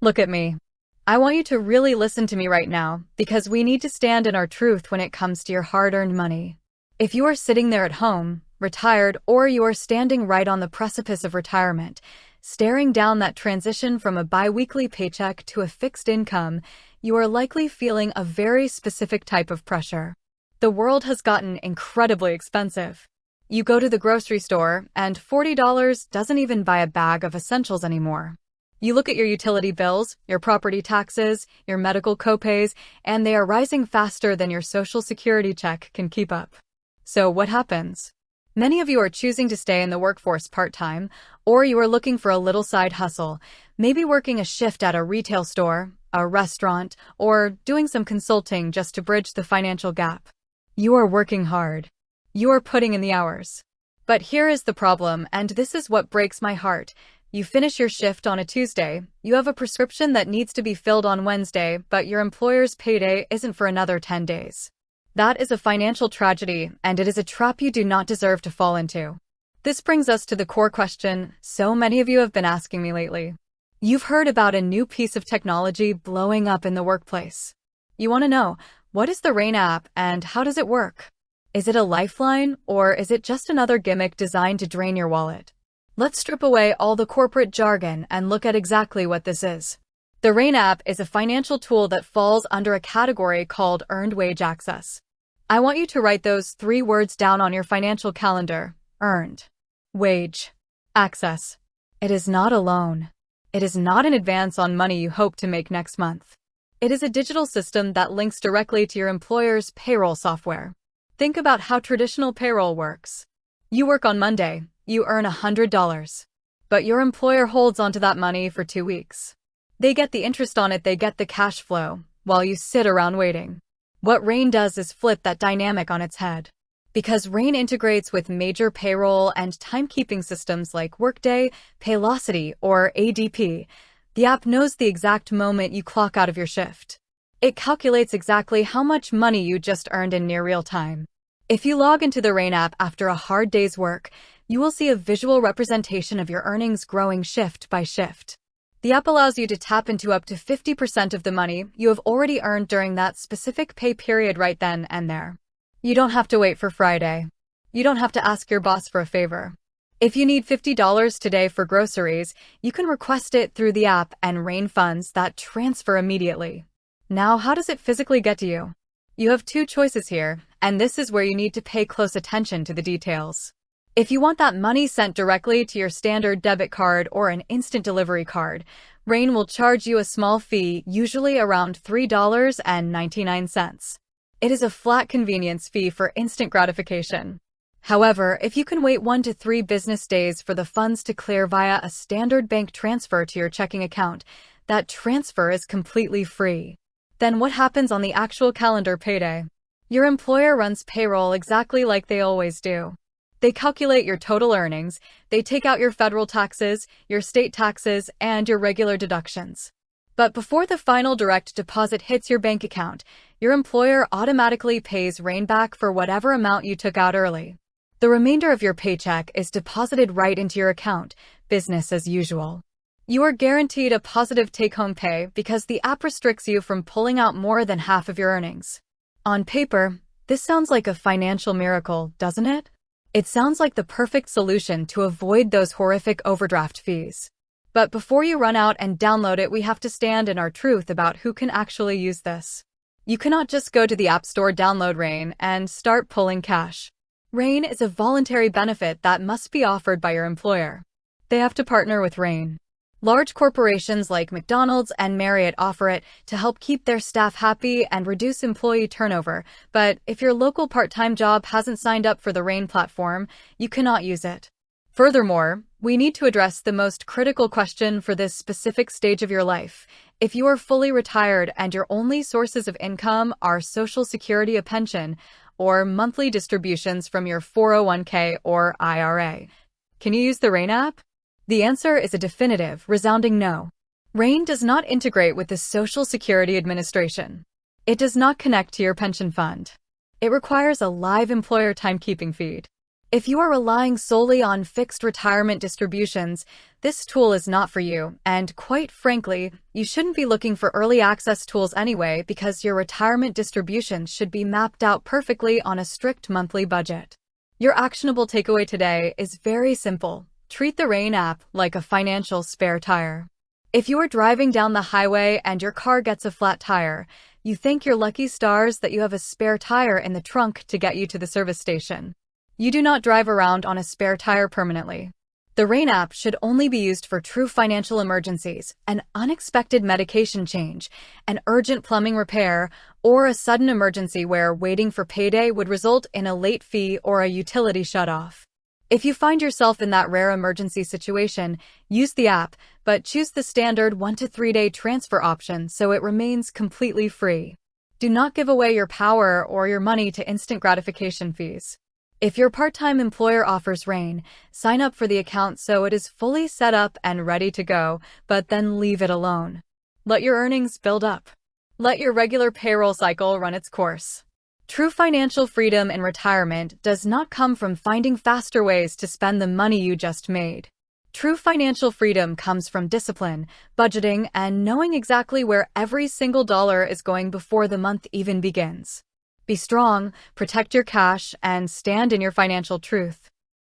Look at me. I want you to really listen to me right now, because we need to stand in our truth when it comes to your hard-earned money. If you are sitting there at home, retired, or you are standing right on the precipice of retirement, staring down that transition from a bi-weekly paycheck to a fixed income, you are likely feeling a very specific type of pressure. The world has gotten incredibly expensive. You go to the grocery store, and $40 doesn't even buy a bag of essentials anymore. You look at your utility bills, your property taxes, your medical copays, and they are rising faster than your Social Security check can keep up. So what happens? Many of you are choosing to stay in the workforce part-time, or you are looking for a little side hustle, maybe working a shift at a retail store, a restaurant, or doing some consulting just to bridge the financial gap. You are working hard. You are putting in the hours. But here is the problem, and this is what breaks my heart. You finish your shift on a Tuesday, you have a prescription that needs to be filled on Wednesday, but your employer's payday isn't for another 10 days. That is a financial tragedy, and it is a trap you do not deserve to fall into. This brings us to the core question so many of you have been asking me lately. You've heard about a new piece of technology blowing up in the workplace. You want to know, what is the Rain app and how does it work? Is it a lifeline, or is it just another gimmick designed to drain your wallet? Let's strip away all the corporate jargon and look at exactly what this is. The Rain app is a financial tool that falls under a category called earned wage access. I want you to write those 3 words down on your financial calendar: earned wage access. It is not a loan. It is not an advance on money you hope to make next month. It is a digital system that links directly to your employer's payroll software. Think about how traditional payroll works. You work on Monday. You earn $100. But your employer holds onto that money for 2 weeks. They get the interest on it, they get the cash flow, while you sit around waiting. What Rain does is flip that dynamic on its head. Because Rain integrates with major payroll and timekeeping systems like Workday, Paylocity, or ADP, the app knows the exact moment you clock out of your shift. It calculates exactly how much money you just earned in near real time. If you log into the Rain app after a hard day's work, you will see a visual representation of your earnings growing shift by shift. The app allows you to tap into up to 50% of the money you have already earned during that specific pay period right then and there. You don't have to wait for Friday. You don't have to ask your boss for a favor. If you need $50 today for groceries, you can request it through the app and Rain funds that transfer immediately. Now, how does it physically get to you? You have 2 choices here, and this is where you need to pay close attention to the details. If you want that money sent directly to your standard debit card or an instant delivery card, Rain will charge you a small fee, usually around $3.99. It is a flat convenience fee for instant gratification. However, if you can wait 1 to 3 business days for the funds to clear via a standard bank transfer to your checking account, that transfer is completely free. Then what happens on the actual calendar payday? Your employer runs payroll exactly like they always do. They calculate your total earnings, they take out your federal taxes, your state taxes, and your regular deductions. But before the final direct deposit hits your bank account, your employer automatically pays Rain back for whatever amount you took out early. The remainder of your paycheck is deposited right into your account, business as usual. You are guaranteed a positive take-home pay because the app restricts you from pulling out more than half of your earnings. On paper, this sounds like a financial miracle, doesn't it? It sounds like the perfect solution to avoid those horrific overdraft fees. But before you run out and download it, we have to stand in our truth about who can actually use this. You cannot just go to the App Store, download Rain, and start pulling cash. Rain is a voluntary benefit that must be offered by your employer. They have to partner with Rain. Large corporations like McDonald's and Marriott offer it to help keep their staff happy and reduce employee turnover, but if your local part-time job hasn't signed up for the Rain platform, you cannot use it. Furthermore, we need to address the most critical question for this specific stage of your life. If you are fully retired and your only sources of income are Social Security, a pension, or monthly distributions from your 401k or IRA, can you use the Rain app? The answer is a definitive, resounding no. Rain does not integrate with the Social Security Administration. It does not connect to your pension fund. It requires a live employer timekeeping feed. If you are relying solely on fixed retirement distributions, this tool is not for you, and quite frankly, you shouldn't be looking for early access tools anyway because your retirement distributions should be mapped out perfectly on a strict monthly budget. Your actionable takeaway today is very simple. Treat the Rain app like a financial spare tire. If you are driving down the highway and your car gets a flat tire, you thank your lucky stars that you have a spare tire in the trunk to get you to the service station. You do not drive around on a spare tire permanently. The Rain app should only be used for true financial emergencies, an unexpected medication change, an urgent plumbing repair, or a sudden emergency where waiting for payday would result in a late fee or a utility shutoff. If you find yourself in that rare emergency situation, use the app, but choose the standard 1 to 3 day transfer option so it remains completely free. Do not give away your power or your money to instant gratification fees. If your part-time employer offers Rain, sign up for the account so it is fully set up and ready to go, but then leave it alone. Let your earnings build up. Let your regular payroll cycle run its course. True financial freedom in retirement does not come from finding faster ways to spend the money you just made. True financial freedom comes from discipline, budgeting, and knowing exactly where every single dollar is going before the month even begins. Be strong, protect your cash, and stand in your financial truth.